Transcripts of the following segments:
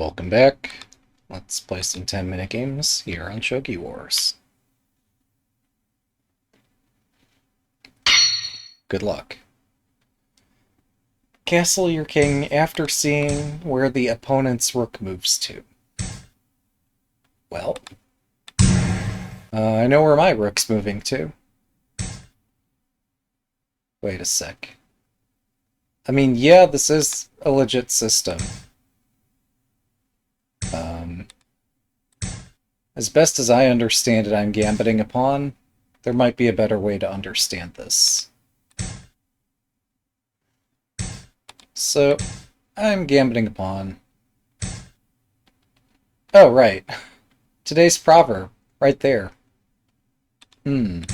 Welcome back. Let's play some 10-minute games here on Shogi Wars. Good luck. Castle your king after seeing where the opponent's rook moves to. Well, I know where my rook's moving to. Wait a sec. I mean, yeah, this is a legit system. As best as I understand it, I'm gambiting a pawn. There might be a better way to understand this. So, I'm gambiting a pawn. Oh, right. Today's proverb. Right there. Well,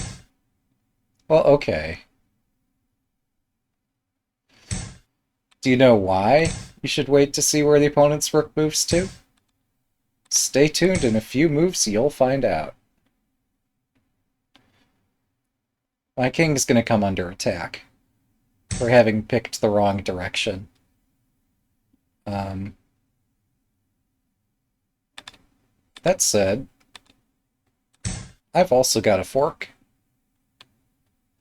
okay. Do you know why you should wait to see where the opponent's rook moves to? Stay tuned, in a few moves you'll find out. My king is going to come under attack for having picked the wrong direction. That said, I've also got a fork.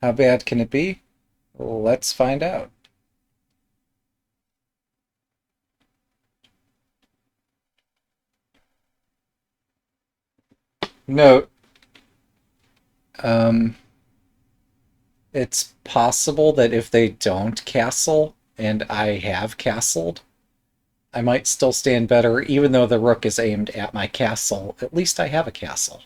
How bad can it be? Let's find out. Note, it's possible that if they don't castle, and I have castled, I might still stand better, even though the rook is aimed at my castle. At least I have a castle.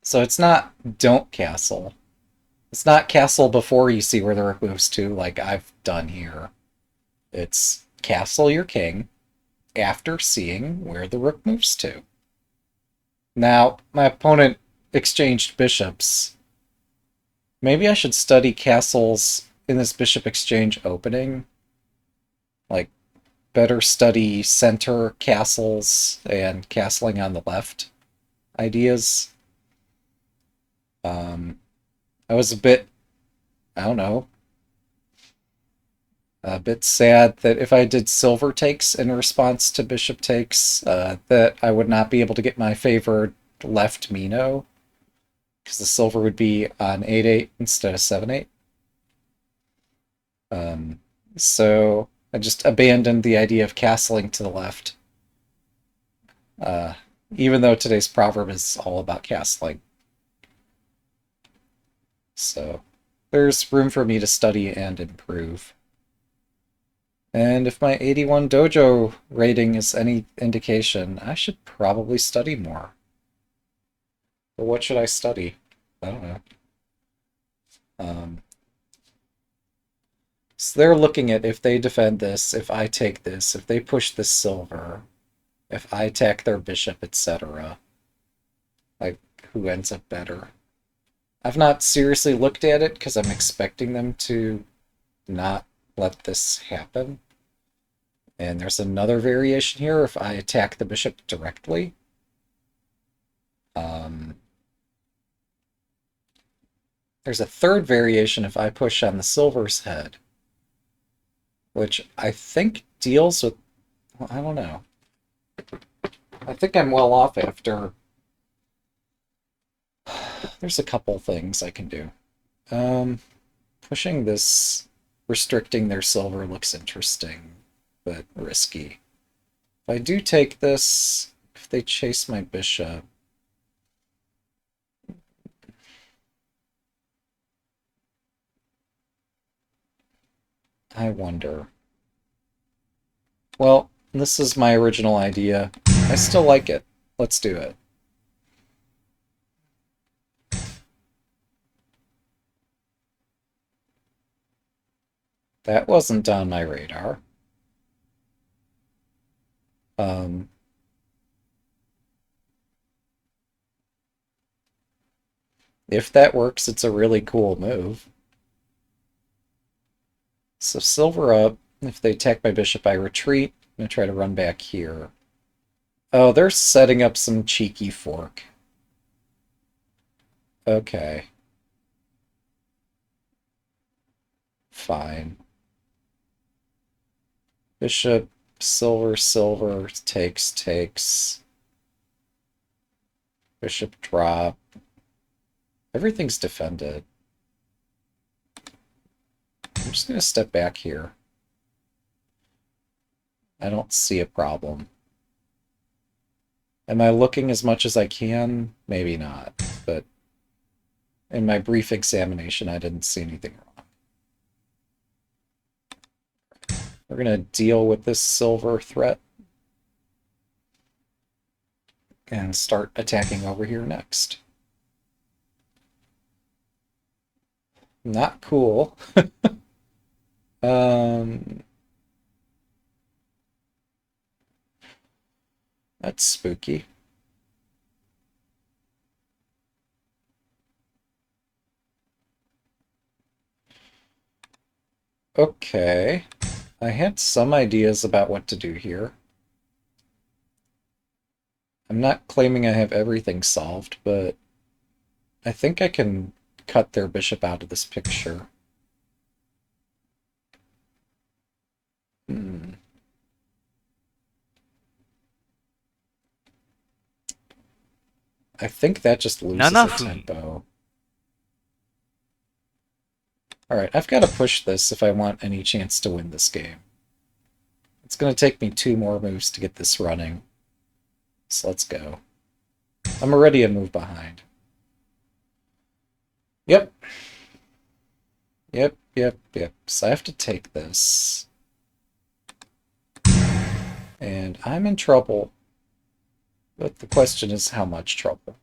So it's not don't castle. It's not castle before you see where the rook moves to, like I've done here. It's castle your king after seeing where the rook moves to. Now, my opponent exchanged bishops. Maybe I should study castles in this bishop exchange opening. Like, better study center castles and castling on the left ideas. I was a bit, I don't know, a bit sad that if I did silver takes in response to bishop takes, that I would not be able to get my favored left Mino, because the silver would be on 8-8 instead of 7-8. So I just abandoned the idea of castling to the left, even though today's proverb is all about castling. So there's room for me to study and improve. And if my 81 dojo rating is any indication, I should probably study more. But what should I study? I don't know. So they're looking at if they defend this, if I take this, if they push this silver, if I attack their bishop, etc. Like, who ends up better? I've not seriously looked at it because I'm expecting them to not let this happen. And there's another variation here if I attack the bishop directly. There's a third variation if I push on the silver's head, which I think deals with, well, I don't know. I think I'm well off after. There's a couple things I can do. Pushing this, restricting their silver looks interesting, but risky. If I do take this, if they chase my bishop, I wonder. Well, this is my original idea. I still like it. Let's do it. That wasn't on my radar. If that works, it's a really cool move. So silver up. If they attack my bishop, I retreat. I'm going to try to run back here. Oh, they're setting up some cheeky fork. Okay. Fine. Bishop, silver, silver, takes, takes. Bishop drop. Everything's defended. I'm just going to step back here. I don't see a problem. Am I looking as much as I can? Maybe not, but in my brief examination, I didn't see anything wrong. We're going to deal with this silver threat and start attacking over here next. Not cool. That's spooky. Okay. I had some ideas about what to do here. I'm not claiming I have everything solved, but I think I can cut their bishop out of this picture. I think that just loses a 7分。tempo. Alright, I've got to push this if I want any chance to win this game. It's going to take me 2 more moves to get this running. So let's go. I'm already a move behind. Yep. Yep. So I have to take this. And I'm in trouble. But the question is how much trouble.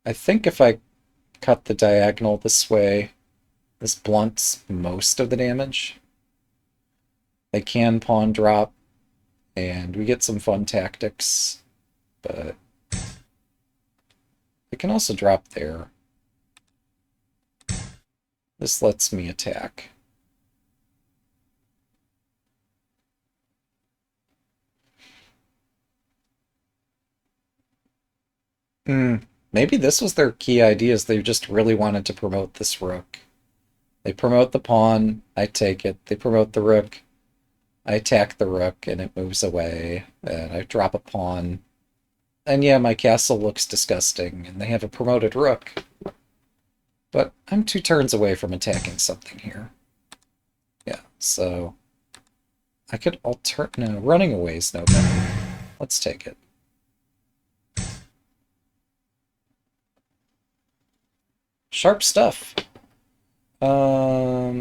I think if I cut the diagonal this way, this blunts most of the damage. They can pawn drop, and we get some fun tactics, but they can also drop there. This lets me attack. Maybe this was their key idea, is they just really wanted to promote this rook. They promote the pawn, I take it. They promote the rook, I attack the rook, and it moves away, and I drop a pawn. And yeah, my castle looks disgusting, and they have a promoted rook. But I'm 2 turns away from attacking something here. Yeah, so I could no, running away is no better. Let's take it. Sharp stuff. Huh.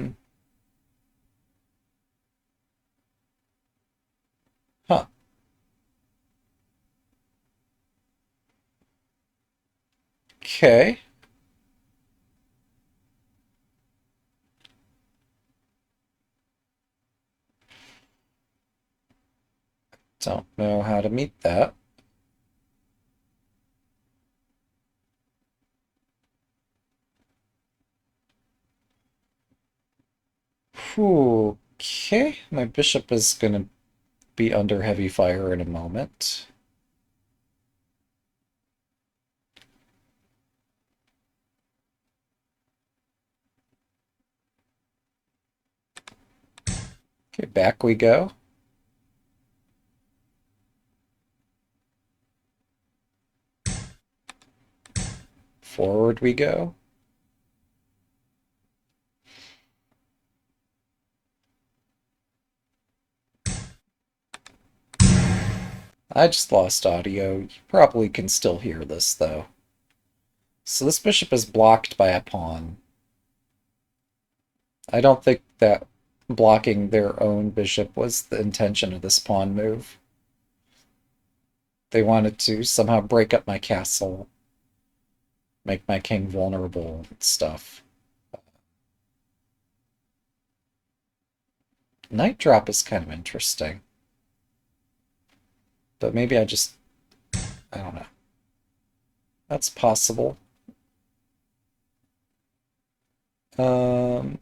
Okay. Don't know how to meet that. Whew. Okay, my bishop is gonna be under heavy fire in a moment. Okay, back we go. Forward we go. I just lost audio. You probably can still hear this, though. So this bishop is blocked by a pawn. I don't think that blocking their own bishop was the intention of this pawn move. They wanted to somehow break up my castle, make my king vulnerable and stuff. Knight drop is kind of interesting. But maybe I don't know. That's possible. Um,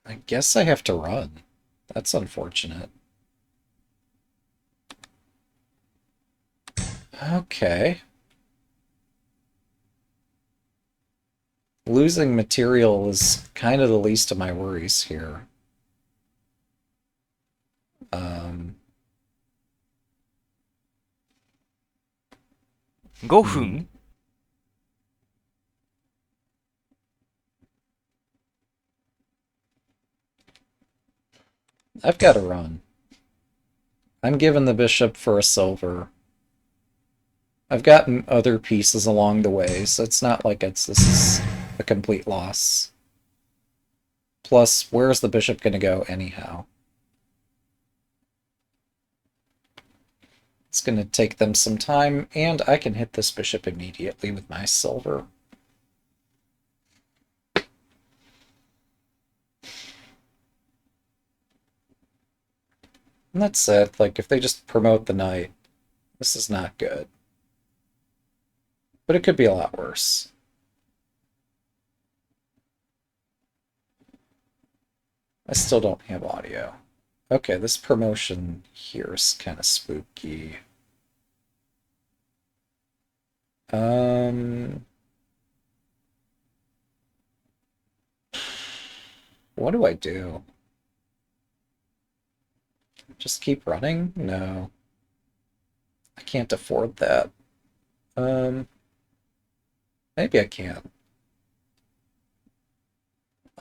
I guess I have to run. That's unfortunate. Okay. Losing material is kind of the least of my worries here. Um, 5分。hmm. I've got to run. I'm giving the bishop for a silver. I've gotten other pieces along the way, so it's not like this is a complete loss. Plus, where's the bishop going to go anyhow? It's going to take them some time, and I can hit this bishop immediately with my silver. And that's it. Like, if they just promote the knight, this is not good. But it could be a lot worse. I still don't have audio. Okay, this promotion here is kind of spooky. Um, what do I do? Just keep running? No, I can't afford that. Um, maybe I can.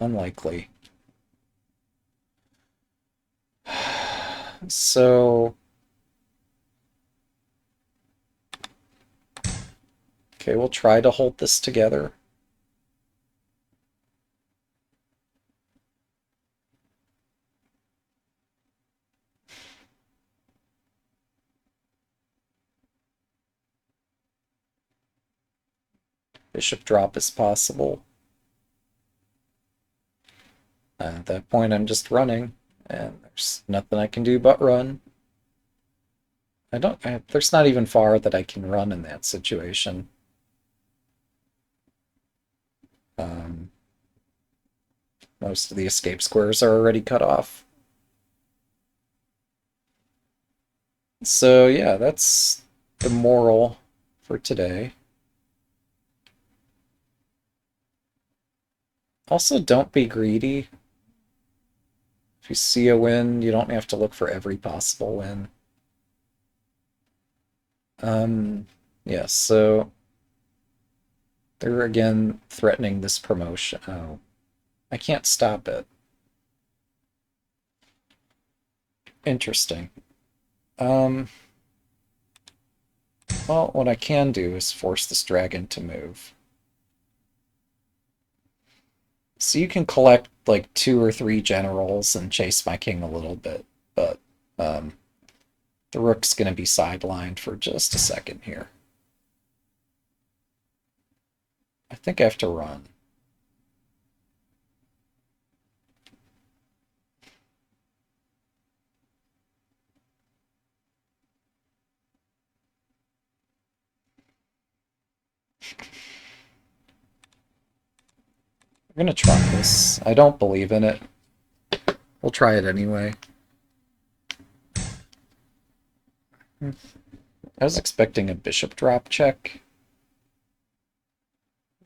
Unlikely. So, okay, we'll try to hold this together. Bishop drop is possible. At that point, I'm just running, and there's nothing I can do but run. There's not even far that I can run in that situation. Um, most of the escape squares are already cut off. So yeah, that's the moral for today. Also, don't be greedy. If you see a win, you don't have to look for every possible win. Yeah, so they're again threatening this promotion. Oh, I can't stop it. Interesting. Um, well, what I can do is force this dragon to move. So you can collect like 2 or 3 generals and chase my king a little bit, but um, the rook's going to be sidelined for just a second here. I think I have to run. I'm going to try this. I don't believe in it. We'll try it anyway. I was expecting a bishop drop check.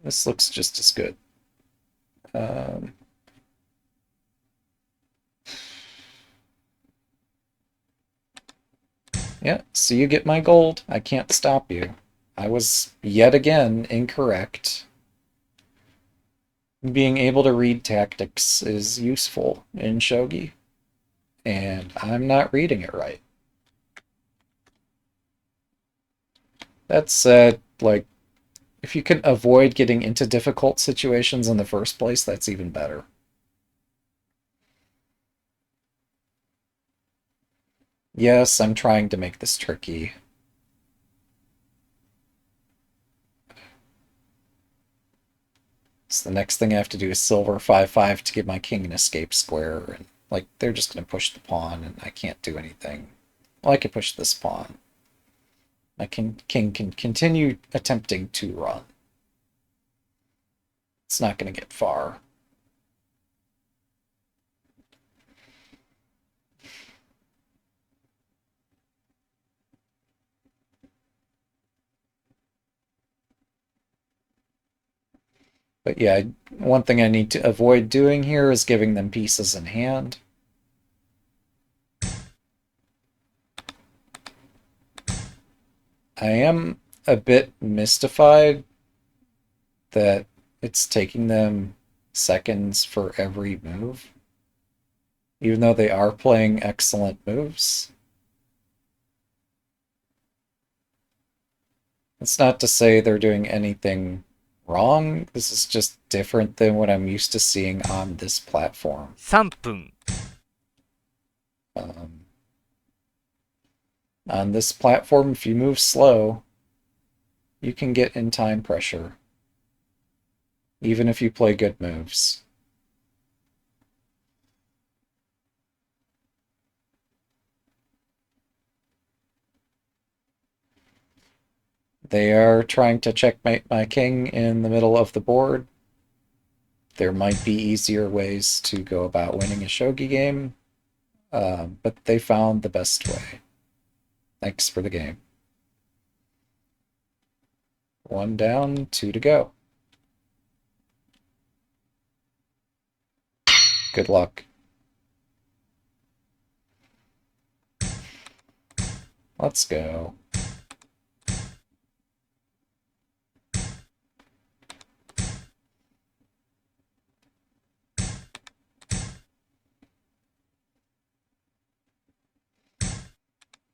This looks just as good. Um, yeah, so you get my gold. I can't stop you. I was yet again incorrect. Being able to read tactics is useful in Shogi, and I'm not reading it right. That said, like, if you can avoid getting into difficult situations in the first place, that's even better. Yes, I'm trying to make this tricky. So the next thing I have to do is silver 5/5 to give my king an escape square, and like they're just going to push the pawn, and I can't do anything. Well, I can push this pawn. My king can continue attempting to run. It's not going to get far. But yeah, one thing I need to avoid doing here is giving them pieces in hand. I am a bit mystified that it's taking them seconds for every move, even though they are playing excellent moves. It's not to say they're doing anything wrong. This is just different than what I'm used to seeing on this platform. 3分 Um, on this platform, if you move slow, you can get in time pressure, even if you play good moves. They are trying to checkmate my king in the middle of the board. There might be easier ways to go about winning a shogi game, but they found the best way. Thanks for the game. 1 down, 2 to go. Good luck. Let's go.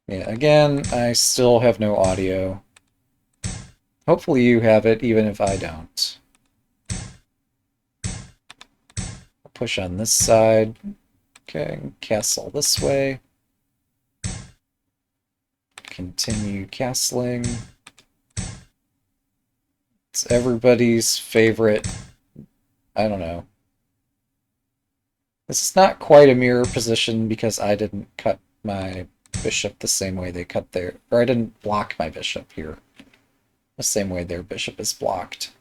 Yeah, again, I still have no audio. Hopefully you have it, even if I don't. I'll push on this side. Okay, castle this way. Continue castling. It's everybody's favorite. I don't know. This is not quite a mirror position because I didn't cut my bishop the same way they cut their... Or I didn't block my bishop here the same way their bishop is blocked.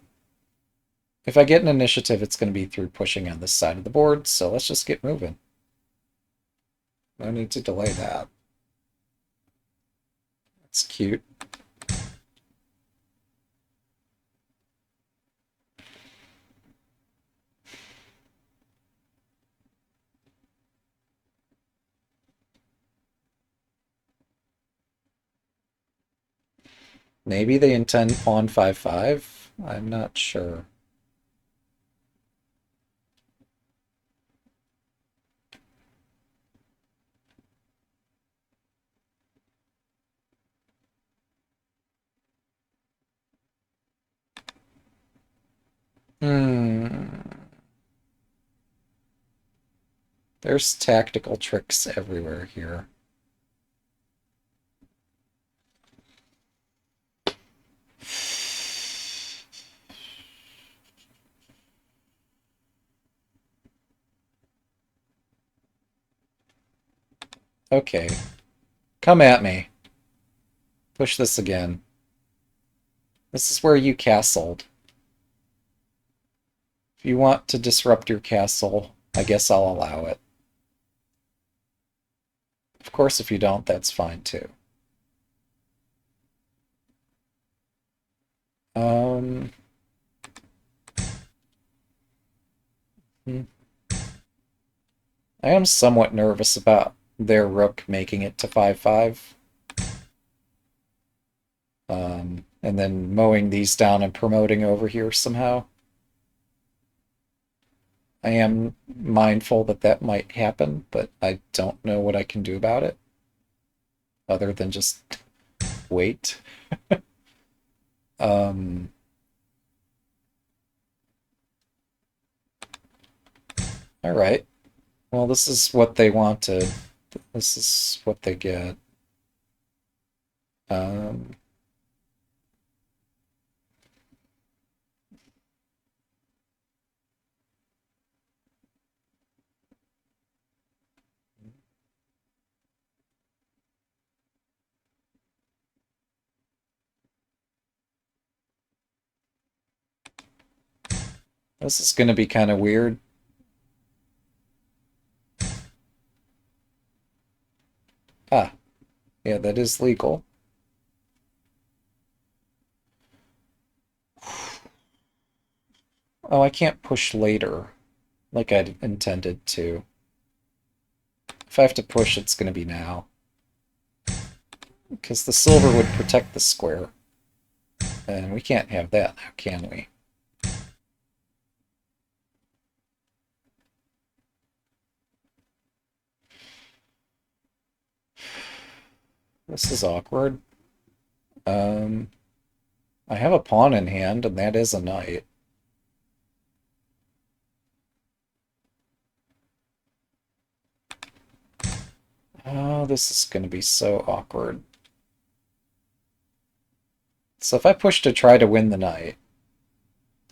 If I get an initiative, it's going to be through pushing on this side of the board, so let's just get moving. No need to delay that. That's cute. Maybe they intend pawn 5-5? I'm not sure. There's tactical tricks everywhere here. Okay. Come at me. Push this again. This is where you castled. If you want to disrupt your castle, I guess I'll allow it. Of course, if you don't, that's fine too. Um... hmm. I am somewhat nervous about their rook making it to 5-5. And then mowing these down and promoting over here somehow. I am mindful that that might happen, but I don't know what I can do about it. Other than just wait. um, Alright. Well, this is what they wanted. This is what they get. Um, this is going to be kind of weird. Ah, yeah, that is legal. Oh, I can't push later like I'd intended to. If I have to push, it's going to be now. Because the silver would protect the square. And we can't have that now, can we? This is awkward. I have a pawn in hand, and that is a knight. Oh, this is going to be so awkward. So if I push to try to win the knight,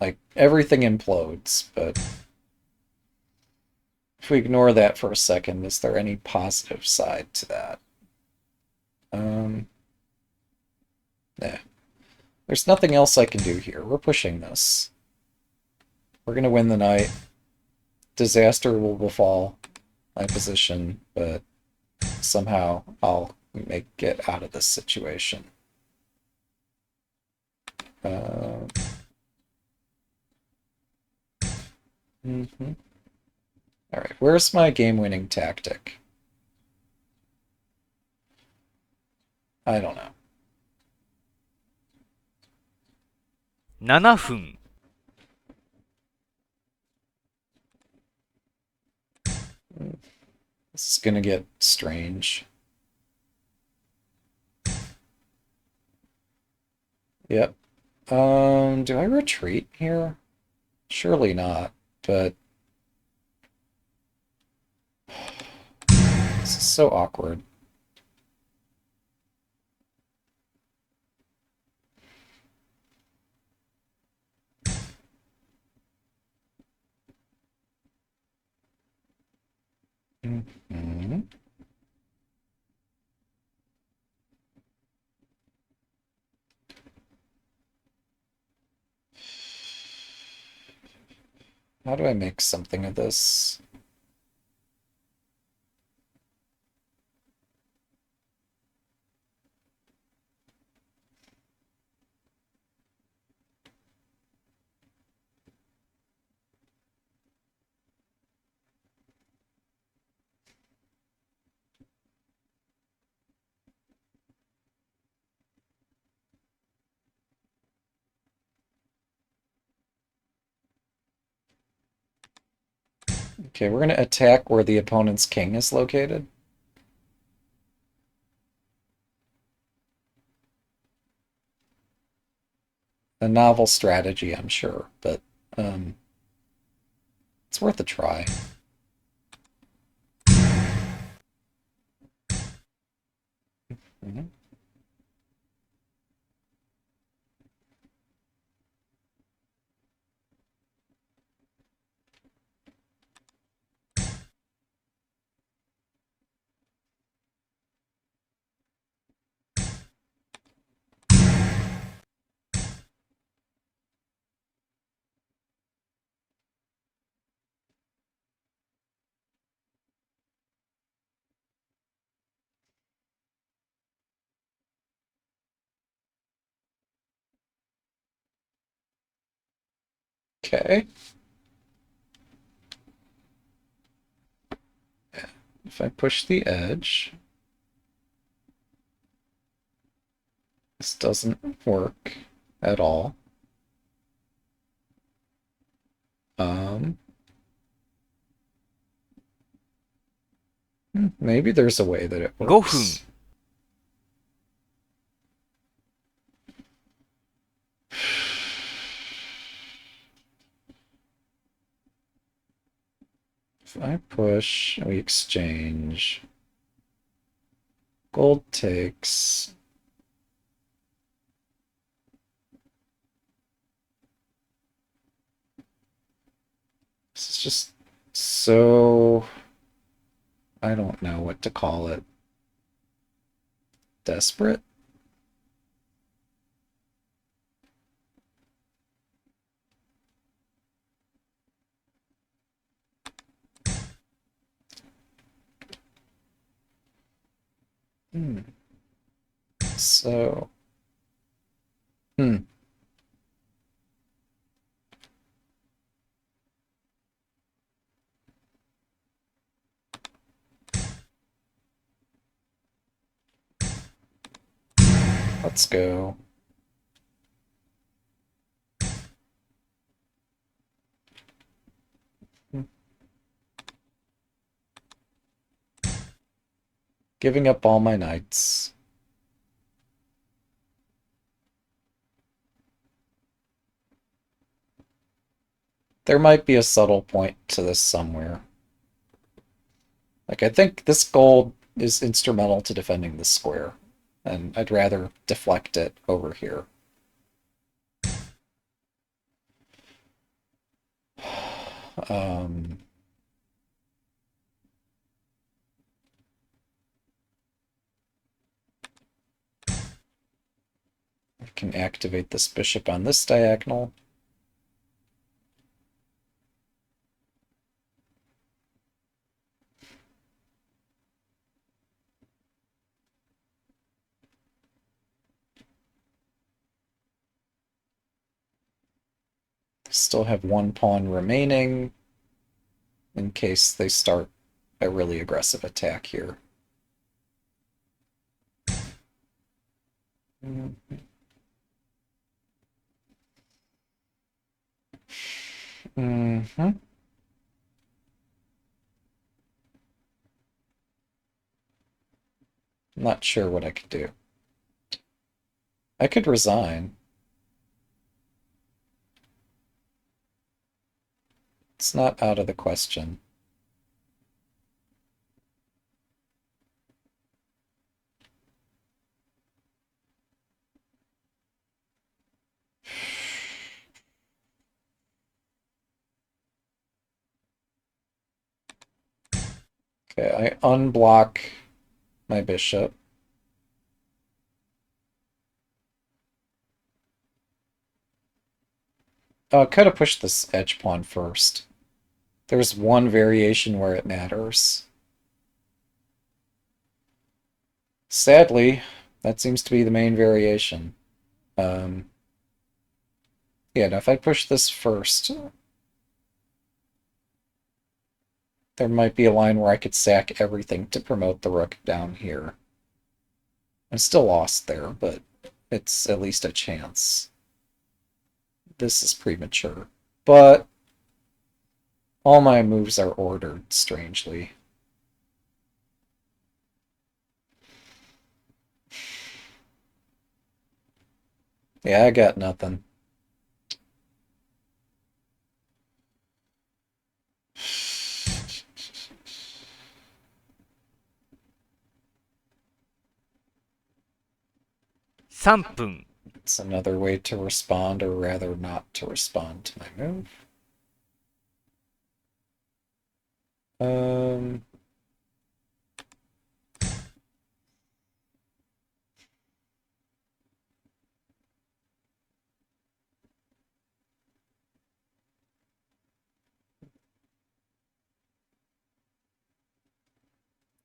like, everything implodes, but if we ignore that for a second, is there any positive side to that? Yeah. There's nothing else I can do here. We're pushing this. We're going to win the knight. Disaster will befall my position, but somehow I'll get out of this situation. Alright, where's my game-winning tactic? I don't know. 7分。This is gonna get strange. Yep. Do I retreat here? Surely not, but this is so awkward. Mm-hmm. How do I make something of this? Okay, we're gonna attack where the opponent's king is located. A novel strategy, I'm sure, but it's worth a try. Mm-hmm. Okay. If I push the edge, this doesn't work at all. Um, Maybe there's a way that it 5分。works. If I push, we exchange. Gold takes. This is just so... I don't know what to call it. Desperate? Hmm. So... Hmm. Let's go. Giving up all my knights. There might be a subtle point to this somewhere. Like, I think this gold is instrumental to defending this square, and I'd rather deflect it over here. Um, I can activate this bishop on this diagonal. Still have one pawn remaining in case they start a really aggressive attack here. Mm-hmm. Not sure what I could do. I could resign. It's not out of the question. Okay, I unblock my bishop. Oh, I could have pushed this edge pawn first. There's one variation where it matters. Sadly, that seems to be the main variation. Yeah, now if I push this first, there might be a line where I could sack everything to promote the rook down here. I'm still lost there, but it's at least a chance. This is premature. But all my moves are ordered strangely. Yeah, I got nothing. It's another way to respond, or rather not to respond to my move.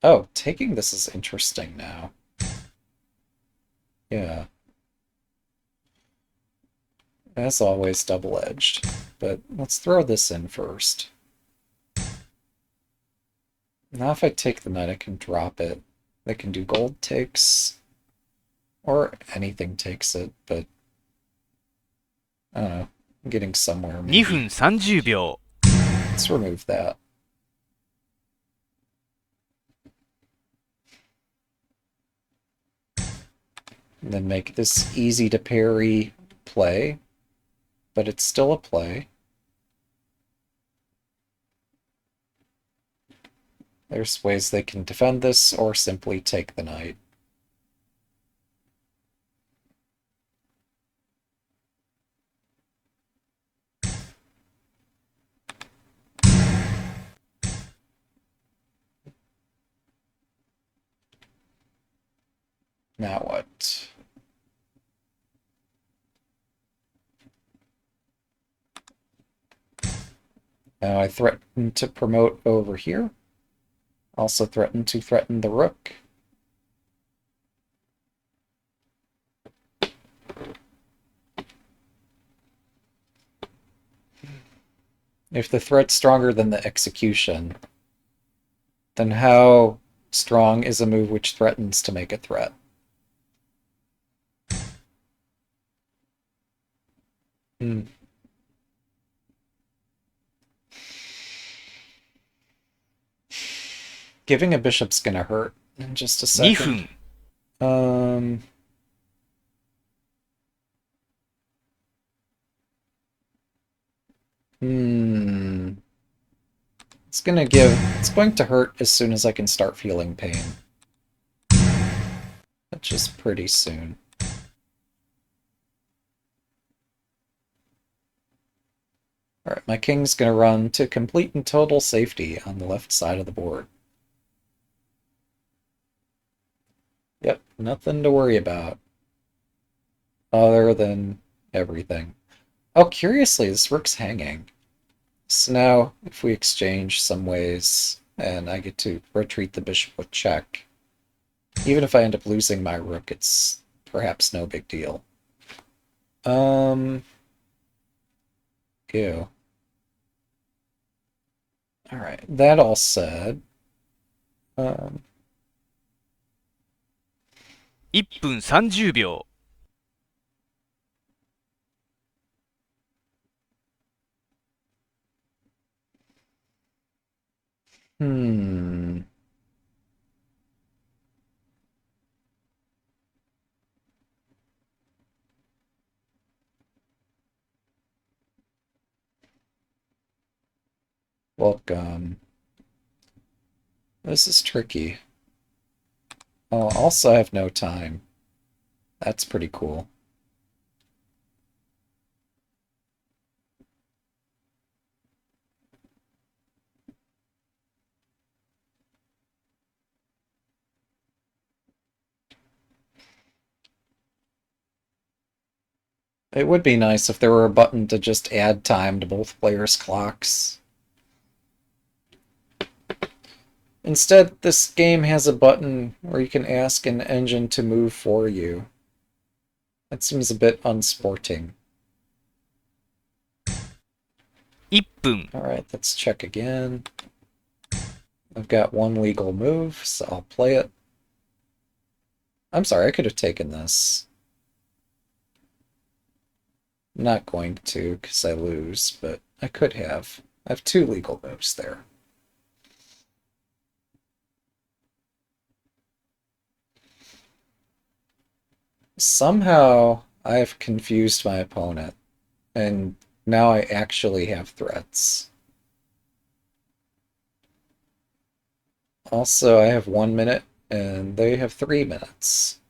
Oh, taking this is interesting now. Yeah. As always, double-edged. But let's throw this in first. Now if I take the knight, I can drop it. They can do gold takes, or anything takes it, but I don't know. I'm getting somewhere. Maybe. 2分30秒 Let's remove that. And then make this easy to parry play, but it's still a play. There's ways they can defend this or simply take the knight. Now what? Now I threaten to promote over here. Also threaten to threaten the rook. If the threat's stronger than the execution, then how strong is a move which threatens to make a threat? Hmm. Giving a bishop's gonna hurt in just a 2 second. 分 Um, hmm. It's going to hurt as soon as I can start feeling pain. Which is pretty soon. Alright, my king's gonna run to complete and total safety on the left side of the board. Yep, nothing to worry about. Other than everything. Oh, curiously, this rook's hanging. So now, if we exchange some ways, and I get to retreat the bishop with check, even if I end up losing my rook, it's perhaps no big deal. Ew. Alright, that all said, um, 1分30秒 hmm. Welcome. This is tricky. Oh, also I have no time. That's pretty cool. It would be nice if there were a button to just add time to both players' clocks. Instead, this game has a button where you can ask an engine to move for you. That seems a bit unsporting. 1分 Alright, let's check again. I've got one legal move, so I'll play it. I'm sorry, I could have taken this. I'm not going to, because I lose, but I could have. I have two legal moves there. Somehow, I have confused my opponent, and now I actually have threats. Also, I have 1 minute, and they have 3 minutes.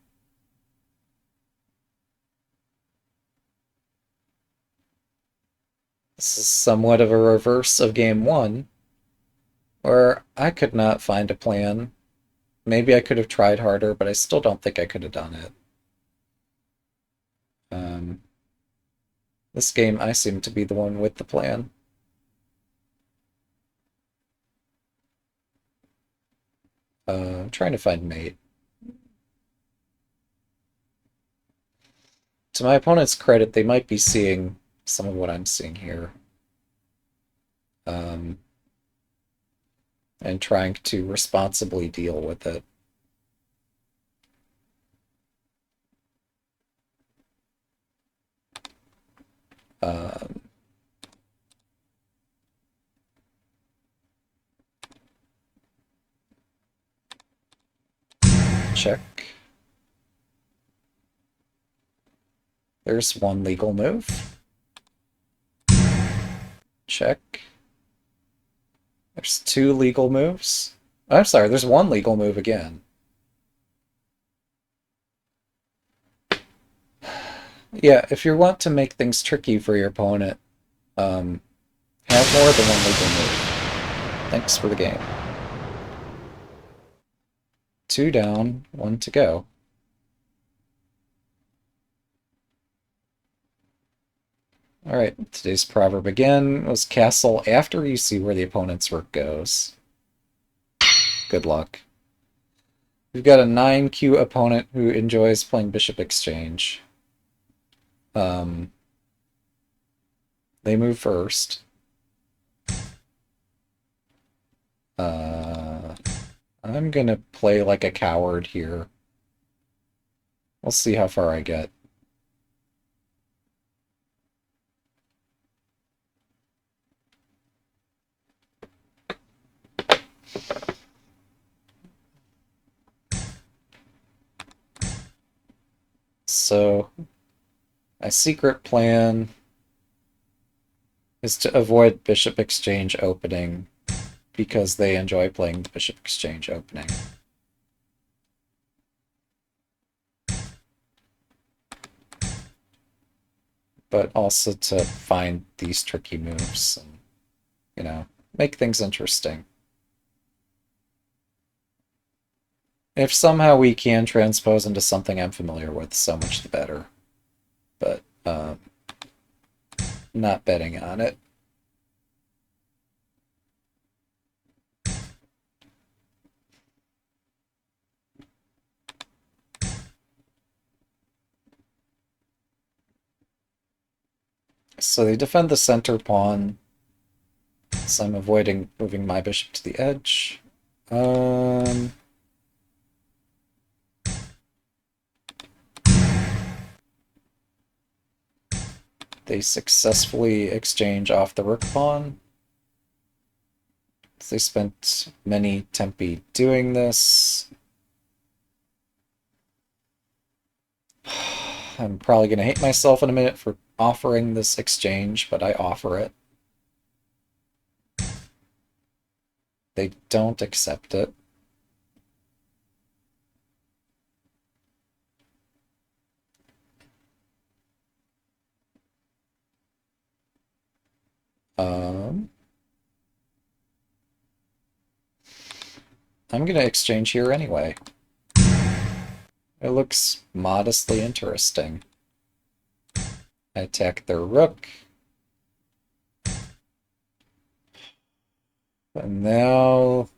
This is somewhat of a reverse of game one, where I could not find a plan. Maybe I could have tried harder, but I still don't think I could have done it. This game, I seem to be the one with the plan. I'm trying to find mate. To my opponent's credit, they might be seeing some of what I'm seeing here. And trying to responsibly deal with it. Um, check. There's one legal move. Check. There's two legal moves. I'm sorry, there's one legal move again. Yeah, if you want to make things tricky for your opponent, have more than one legal move. Thanks for the game. 2 down, 1 to go. Alright, today's proverb again was castle after you see where the opponent's rook goes. Good luck. We've got a 9Q opponent who enjoys playing bishop exchange. They move first. I'm gonna play like a coward here. We'll see how far I get. So, my secret plan is to avoid bishop exchange opening because they enjoy playing the bishop exchange opening. But also to find these tricky moves and, you know, make things interesting. If somehow we can transpose into something I'm familiar with, so much the better. But, not betting on it. So they defend the center pawn, so I'm avoiding moving my bishop to the edge. They successfully exchange off the rook pawn. They spent many tempi doing this. I'm probably going to hate myself in a minute for offering this exchange, but I offer it. They don't accept it. I'm going to exchange here anyway. It looks modestly interesting. I attack their rook. And now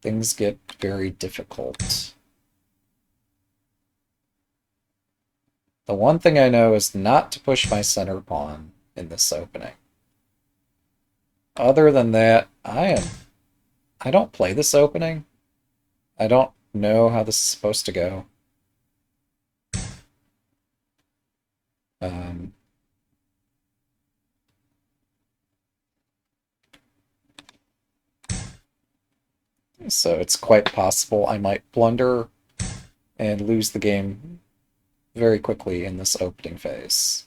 things get very difficult. The one thing I know is not to push my center pawn in this opening. Other than that, I don't play this opening. I don't know how this is supposed to go. So it's quite possible I might blunder and lose the game very quickly in this opening phase.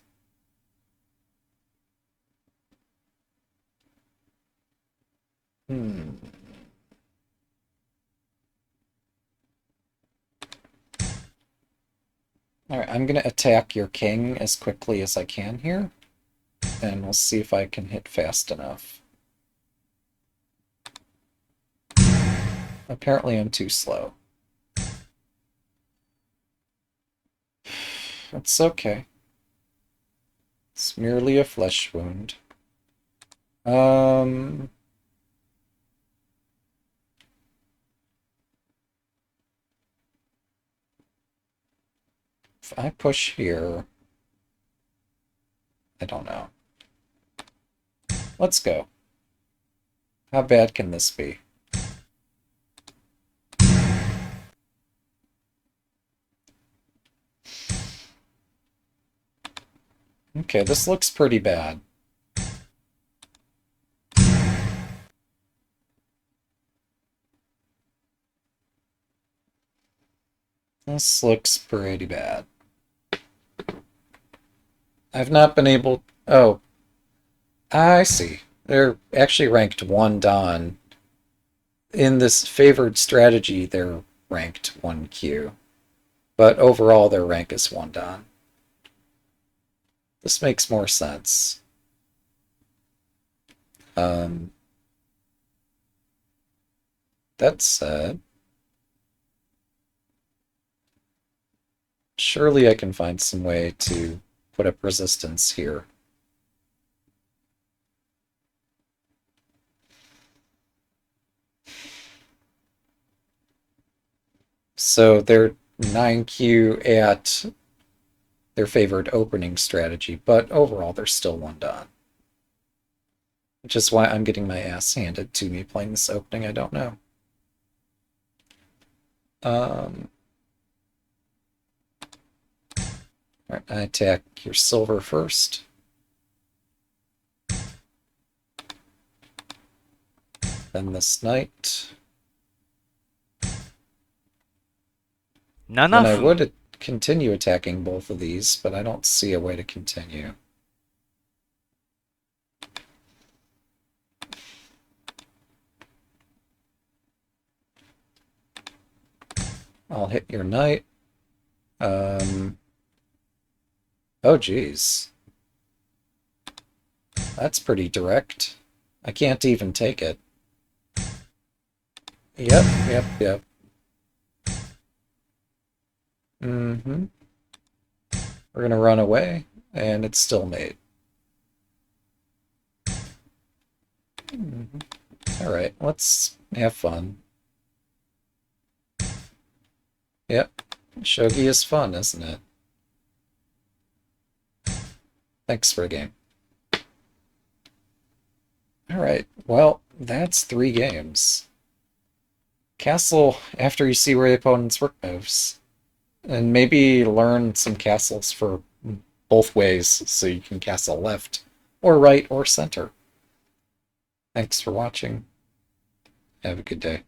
Alright, I'm going to attack your king as quickly as I can here, and we'll see if I can hit fast enough. Apparently I'm too slow. It's okay. It's merely a flesh wound. If I push here, I don't know. Let's go. How bad can this be? Okay, this looks pretty bad. This looks pretty bad. I've not been able... Oh. I see. They're actually ranked 1 Dan. In this favored strategy, they're ranked 1Q. But overall, their rank is 1 Dan. This makes more sense. That said, surely I can find some way to put up resistance here. So they're 9Q at their favored opening strategy, but overall they're still 1 Dan. Which is why I'm getting my ass handed to me playing this opening, I don't know. Alright, I attack your silver first. Defend this knight. 7 Then I 分 would continue attacking both of these, but I don't see a way to continue. I'll hit your knight. Oh, geez. That's pretty direct. I can't even take it. Yep. Mm-hmm. We're gonna run away, and it's still mate. Alright, let's have fun. Yep. Shogi is fun, isn't it? Thanks for the game. Alright, well, that's 3 games. Castle after you see where the opponent's rook moves. And maybe learn some castles for both ways, so you can castle left, or right, or center. Thanks for watching. Have a good day.